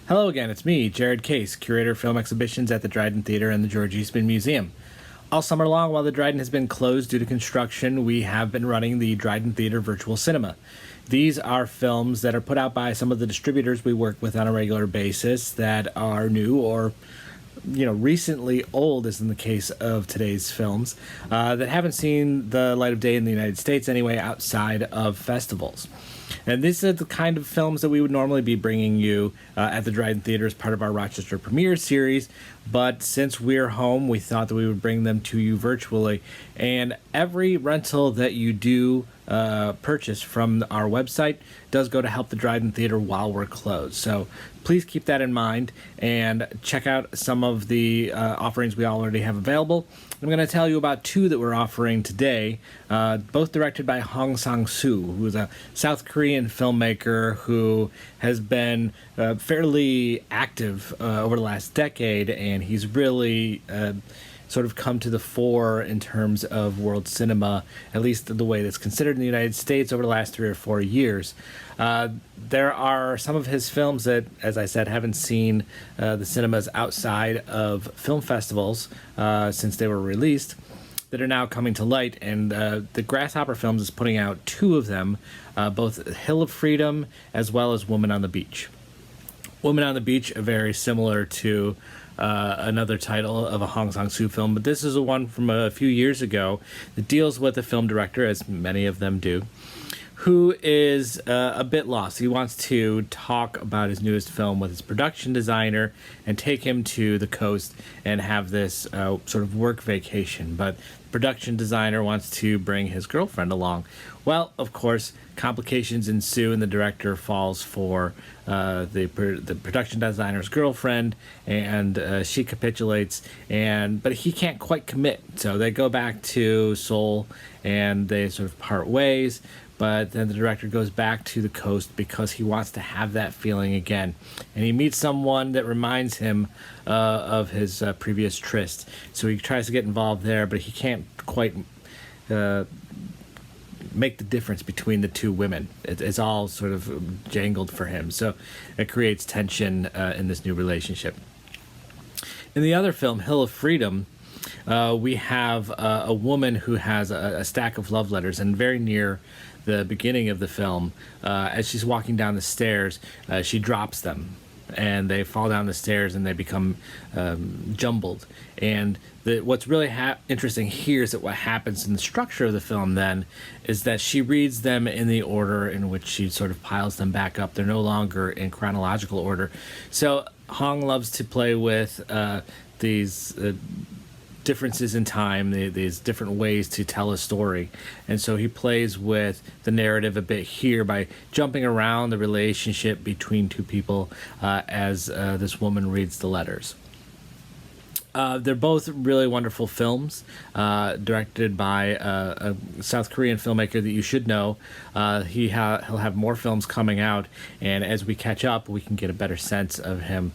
Hello again, it's me, Jared Case, Curator of Film Exhibitions at the Dryden Theater and the George Eastman Museum. All summer long, while the Dryden has been closed due to construction, we have been running the Dryden Theater Virtual Cinema. These are films that are put out by some of the distributors we work with on a regular basis that are new or recently old, as in the case of today's films, that haven't seen the light of day in the United States anyway, outside of festivals. And these are the kind of films that we would normally be bringing you at the Dryden Theater as part of our Rochester Premiere series. But since we're home, we thought that we would bring them to you virtually. And every rental that you do purchase from our website does go to help the Dryden Theater while we're closed. So please keep that in mind and check out some of the offerings we already have available. I'm going to tell you about two that we're offering today, both directed by Hong Sang-soo, who's a South Korean filmmaker who has been fairly active over the last decade, and he's really sort of come to the fore in terms of world cinema, at least the way that's considered in the United States over the last 3 or 4 years. There are some of his films that, as I said, haven't seen the cinemas outside of film festivals since they were released, that are now coming to light, and the Grasshopper Films is putting out 2 of them, both Hill of Freedom as well as Woman on the Beach. Woman on the Beach, very similar to another title of a Hong Sang-soo film, but this is a one from a few years ago that deals with a film director, as many of them do, who is a bit lost. He wants to talk about his newest film with his production designer and take him to the coast and have this sort of work vacation, but the production designer wants to bring his girlfriend along. Well, of course, complications ensue, and the director falls for the production designer's girlfriend, and she capitulates, but he can't quite commit. So they go back to Seoul, and they sort of part ways. But then the director goes back to the coast because he wants to have that feeling again. And he meets someone that reminds him of his previous tryst. So he tries to get involved there, but he can't quite make the difference between the two women. It's all sort of jangled for him. So it creates tension in this new relationship. In the other film, Hill of Freedom, we have a woman who has a stack of love letters, and very near the beginning of the film, as she's walking down the stairs, she drops them, and they fall down the stairs and they become jumbled. And what's really interesting here is that what happens in the structure of the film then is that she reads them in the order in which she sort of piles them back up. They're no longer in chronological order. So Hong loves to play with these differences in time, these different ways to tell a story. And so he plays with the narrative a bit here by jumping around the relationship between two people as this woman reads the letters. They're both really wonderful films, directed by a South Korean filmmaker that you should know. He'll have more films coming out, and as we catch up, we can get a better sense of him.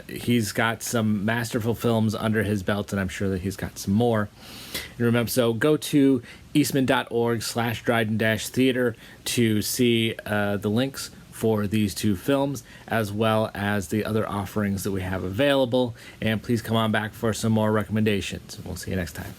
He's got some masterful films under his belt, and I'm sure that he's got some more. And remember, so go to eastman.org/Dryden-theater to see the links for these 2 films, as well as the other offerings that we have available. And please come on back for some more recommendations. We'll see you next time.